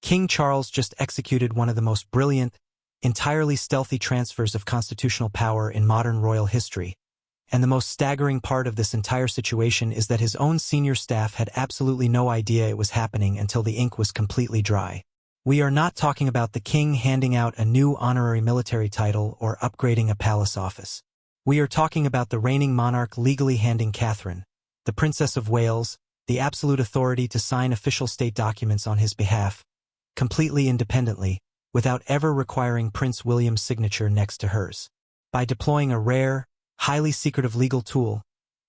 King Charles just executed one of the most brilliant, entirely stealthy transfers of constitutional power in modern royal history, and the most staggering part of this entire situation is that his own senior staff had absolutely no idea it was happening until the ink was completely dry. We are not talking about the king handing out a new honorary military title or upgrading a palace office. We are talking about the reigning monarch legally handing Catherine, the Princess of Wales, the absolute authority to sign official state documents on his behalf, completely independently, without ever requiring Prince William's signature next to hers. By deploying a rare, highly secretive legal tool,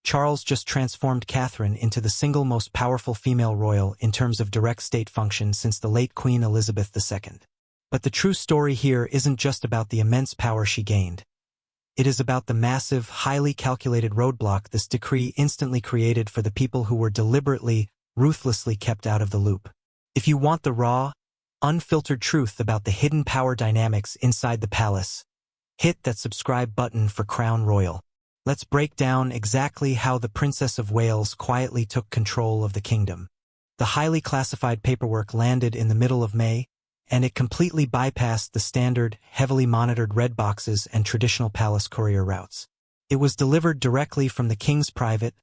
Charles just transformed Catherine into the single most powerful female royal in terms of direct state function since the late Queen Elizabeth II. But the true story here isn't just about the immense power she gained. It is about the massive, highly calculated roadblock this decree instantly created for the people who were deliberately, ruthlessly kept out of the loop. If you want the raw, unfiltered truth about the hidden power dynamics inside the palace, hit that subscribe button for Crown Royal. Let's break down exactly how the Princess of Wales quietly took control of the kingdom. The highly classified paperwork landed in the middle of May, and it completely bypassed the standard, heavily monitored red boxes and traditional palace courier routes. It was delivered directly from the king's private,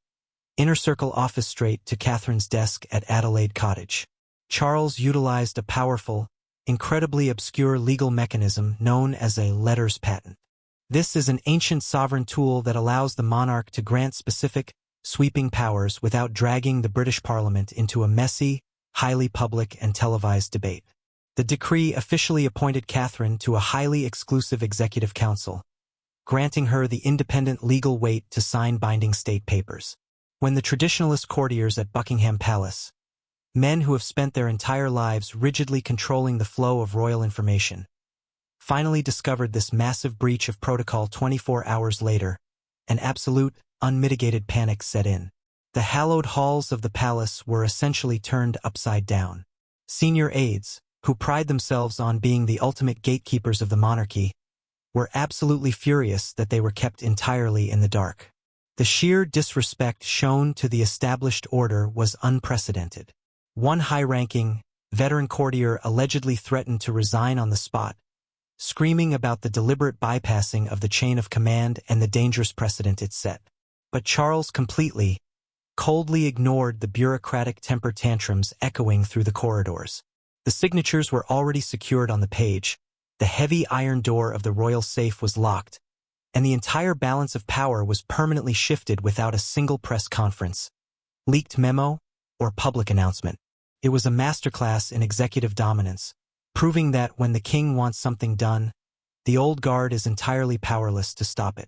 inner-circle office straight to Catherine's desk at Adelaide Cottage. Charles utilized a powerful, incredibly obscure legal mechanism known as a letters patent. This is an ancient sovereign tool that allows the monarch to grant specific, sweeping powers without dragging the British Parliament into a messy, highly public and televised debate. The decree officially appointed Catherine to a highly exclusive executive council, granting her the independent legal weight to sign binding state papers. When the traditionalist courtiers at Buckingham Palace, men who have spent their entire lives rigidly controlling the flow of royal information, finally discovered this massive breach of protocol 24 hours later, an absolute, unmitigated panic set in. The hallowed halls of the palace were essentially turned upside down. Senior aides, who pride themselves on being the ultimate gatekeepers of the monarchy, were absolutely furious that they were kept entirely in the dark. The sheer disrespect shown to the established order was unprecedented. One high-ranking, veteran courtier allegedly threatened to resign on the spot, screaming about the deliberate bypassing of the chain of command and the dangerous precedent it set. But Charles coldly ignored the bureaucratic temper tantrums echoing through the corridors. The signatures were already secured on the page, the heavy iron door of the royal safe was locked, and the entire balance of power was permanently shifted without a single press conference, leaked memo, or public announcement. It was a masterclass in executive dominance, proving that when the king wants something done, the old guard is entirely powerless to stop it.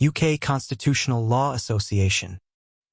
UK Constitutional Law Association.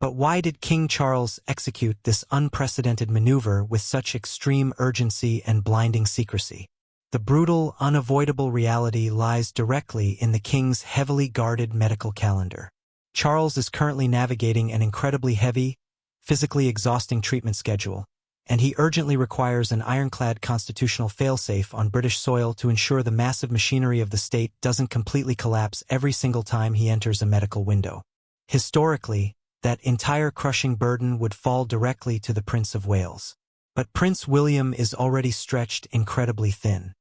But why did King Charles execute this unprecedented maneuver with such extreme urgency and blinding secrecy? The brutal, unavoidable reality lies directly in the king's heavily guarded medical calendar. Charles is currently navigating an incredibly heavy, physically exhausting treatment schedule, and he urgently requires an ironclad constitutional failsafe on British soil to ensure the massive machinery of the state doesn't completely collapse every single time he enters a medical window. Historically, that entire crushing burden would fall directly to the Prince of Wales. But Prince William is already stretched incredibly thin.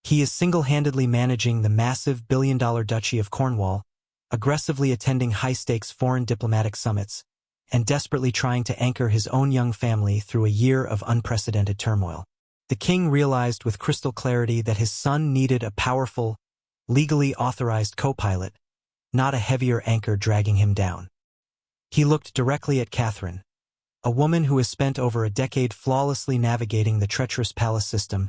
He is single-handedly managing the massive billion-dollar Duchy of Cornwall, aggressively attending high-stakes foreign diplomatic summits, and desperately trying to anchor his own young family through a year of unprecedented turmoil. The king realized with crystal clarity that his son needed a powerful, legally authorized co-pilot, not a heavier anchor dragging him down. He looked directly at Catherine, a woman who has spent over a decade flawlessly navigating the treacherous palace system,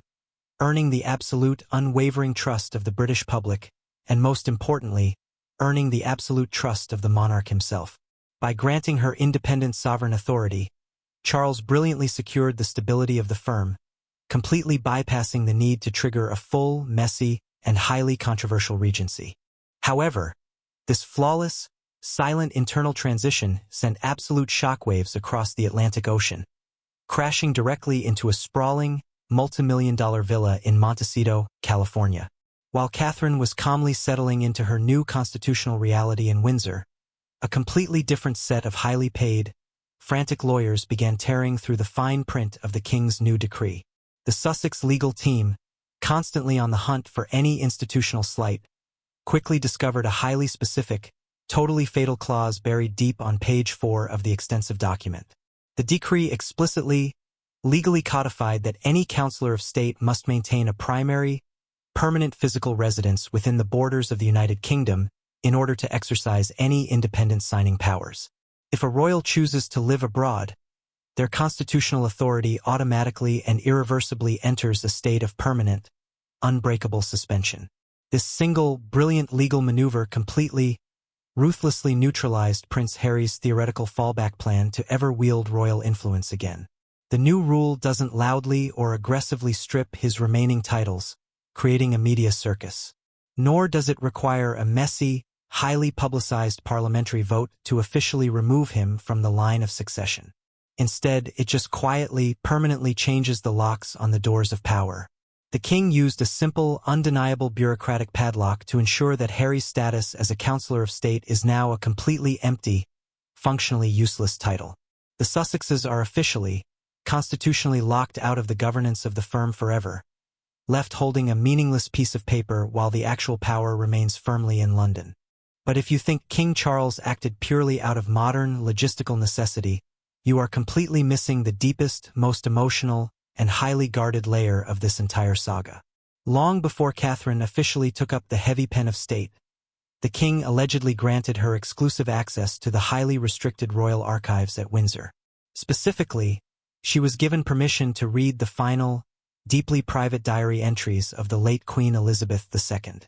earning the absolute, unwavering trust of the British public, and most importantly, earning the absolute trust of the monarch himself. By granting her independent sovereign authority, Charles brilliantly secured the stability of the firm, completely bypassing the need to trigger a full, messy, and highly controversial regency. However, this flawless, silent internal transition sent absolute shockwaves across the Atlantic Ocean, crashing directly into a sprawling, multi-million-dollar villa in Montecito, California. While Catherine was calmly settling into her new constitutional reality in Windsor, a completely different set of highly paid, frantic lawyers began tearing through the fine print of the king's new decree. The Sussex legal team, constantly on the hunt for any institutional slight, quickly discovered a highly specific, totally fatal clause buried deep on page 4 of the extensive document. The decree explicitly, legally codified that any councillor of state must maintain a primary, permanent physical residence within the borders of the United Kingdom in order to exercise any independent signing powers. If a royal chooses to live abroad, their constitutional authority automatically and irreversibly enters a state of permanent, unbreakable suspension. This single, brilliant legal maneuver completely, ruthlessly neutralized Prince Harry's theoretical fallback plan to ever wield royal influence again. The new rule doesn't loudly or aggressively strip his remaining titles, creating a media circus. Nor does it require a messy, highly publicized parliamentary vote to officially remove him from the line of succession. Instead, it just quietly, permanently changes the locks on the doors of power. The king used a simple, undeniable bureaucratic padlock to ensure that Harry's status as a councillor of state is now a completely empty, functionally useless title. The Sussexes are officially, constitutionally locked out of the governance of the firm forever, left holding a meaningless piece of paper while the actual power remains firmly in London. But if you think King Charles acted purely out of modern, logistical necessity, you are completely missing the deepest, most emotional, and highly guarded layer of this entire saga. Long before Catherine officially took up the heavy pen of state, the king allegedly granted her exclusive access to the highly restricted royal archives at Windsor. Specifically, she was given permission to read the final, deeply private diary entries of the late Queen Elizabeth II.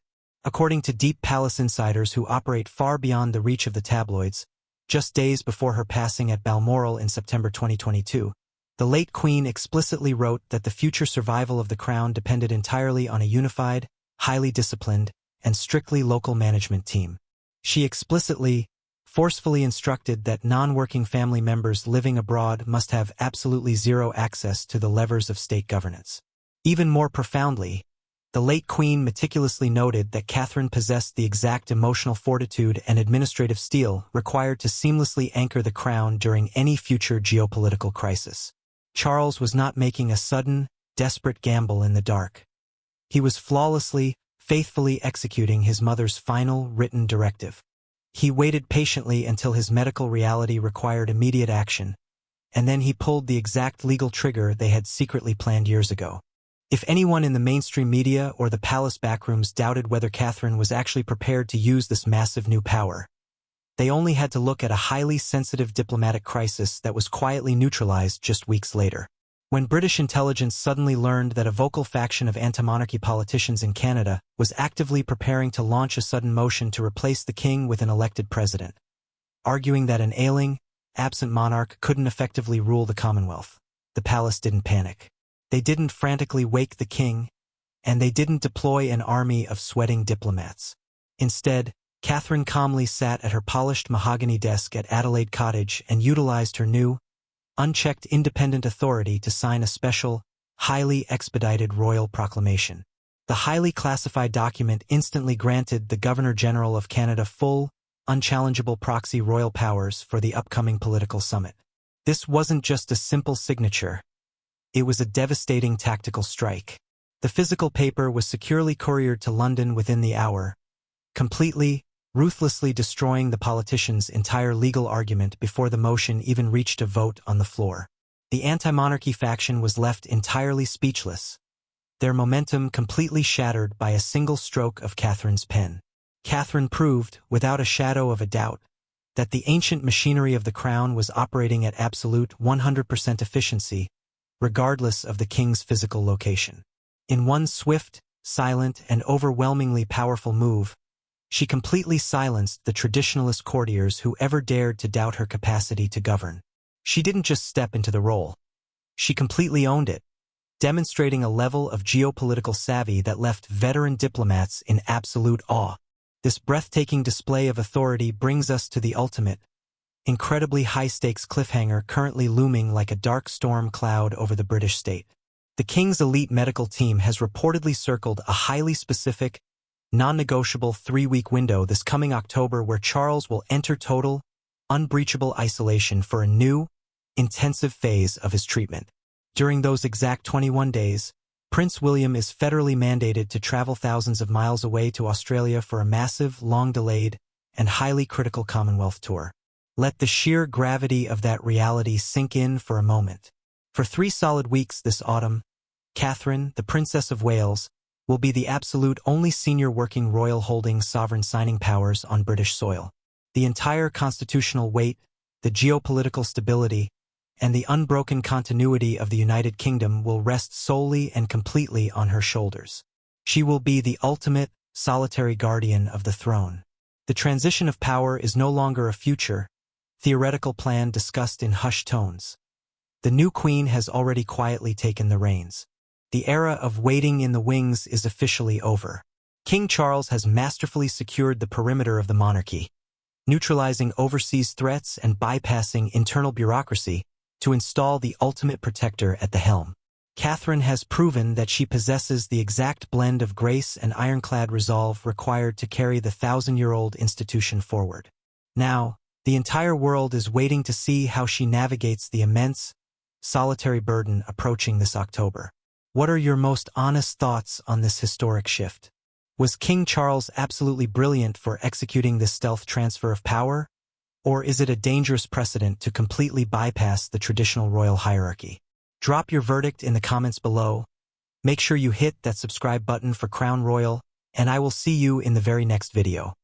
According to deep palace insiders who operate far beyond the reach of the tabloids, just days before her passing at Balmoral in September 2022, the late Queen explicitly wrote that the future survival of the crown depended entirely on a unified, highly disciplined, and strictly local management team. She explicitly, forcefully instructed that non-working family members living abroad must have absolutely zero access to the levers of state governance. Even more profoundly, the late Queen meticulously noted that Catherine possessed the exact emotional fortitude and administrative steel required to seamlessly anchor the crown during any future geopolitical crisis. Charles was not making a sudden, desperate gamble in the dark. He was flawlessly, faithfully executing his mother's final written directive. He waited patiently until his medical reality required immediate action, and then he pulled the exact legal trigger they had secretly planned years ago. If anyone in the mainstream media or the palace backrooms doubted whether Catherine was actually prepared to use this massive new power, they only had to look at a highly sensitive diplomatic crisis that was quietly neutralized just weeks later. When British intelligence suddenly learned that a vocal faction of anti-monarchy politicians in Canada was actively preparing to launch a sudden motion to replace the king with an elected president, arguing that an ailing, absent monarch couldn't effectively rule the Commonwealth, the palace didn't panic. They didn't frantically wake the king, and they didn't deploy an army of sweating diplomats. Instead, Catherine calmly sat at her polished mahogany desk at Adelaide Cottage and utilized her new, unchecked independent authority to sign a special, highly expedited royal proclamation. The highly classified document instantly granted the Governor-General of Canada full, unchallengeable proxy royal powers for the upcoming political summit. This wasn't just a simple signature. It was a devastating tactical strike. The physical paper was securely couriered to London within the hour, completely, ruthlessly destroying the politicians' entire legal argument before the motion even reached a vote on the floor. The anti-monarchy faction was left entirely speechless, their momentum completely shattered by a single stroke of Catherine's pen. Catherine proved, without a shadow of a doubt, that the ancient machinery of the crown was operating at absolute 100% efficiency, regardless of the king's physical location. In one swift, silent, and overwhelmingly powerful move, she completely silenced the traditionalist courtiers who ever dared to doubt her capacity to govern. She didn't just step into the role. She completely owned it, demonstrating a level of geopolitical savvy that left veteran diplomats in absolute awe. This breathtaking display of authority brings us to the ultimate, incredibly high-stakes cliffhanger currently looming like a dark storm cloud over the British state. The King's elite medical team has reportedly circled a highly specific, non-negotiable 3-week window this coming October where Charles will enter total, unbreachable isolation for a new, intensive phase of his treatment. During those exact 21 days, Prince William is federally mandated to travel thousands of miles away to Australia for a massive, long-delayed, and highly critical Commonwealth tour. Let the sheer gravity of that reality sink in for a moment. For 3 solid weeks this autumn, Catherine, the Princess of Wales, will be the absolute only senior working royal holding sovereign signing powers on British soil. The entire constitutional weight, the geopolitical stability, and the unbroken continuity of the United Kingdom will rest solely and completely on her shoulders. She will be the ultimate, solitary guardian of the throne. The transition of power is no longer a future, theoretical plan discussed in hushed tones. The new queen has already quietly taken the reins. The era of waiting in the wings is officially over. King Charles has masterfully secured the perimeter of the monarchy, neutralizing overseas threats and bypassing internal bureaucracy to install the ultimate protector at the helm. Catherine has proven that she possesses the exact blend of grace and ironclad resolve required to carry the 1,000-year-old institution forward. Now, the entire world is waiting to see how she navigates the immense, solitary burden approaching this October. What are your most honest thoughts on this historic shift? Was King Charles absolutely brilliant for executing this stealth transfer of power? Or is it a dangerous precedent to completely bypass the traditional royal hierarchy? Drop your verdict in the comments below. Make sure you hit that subscribe button for Crown Royal, and I will see you in the very next video.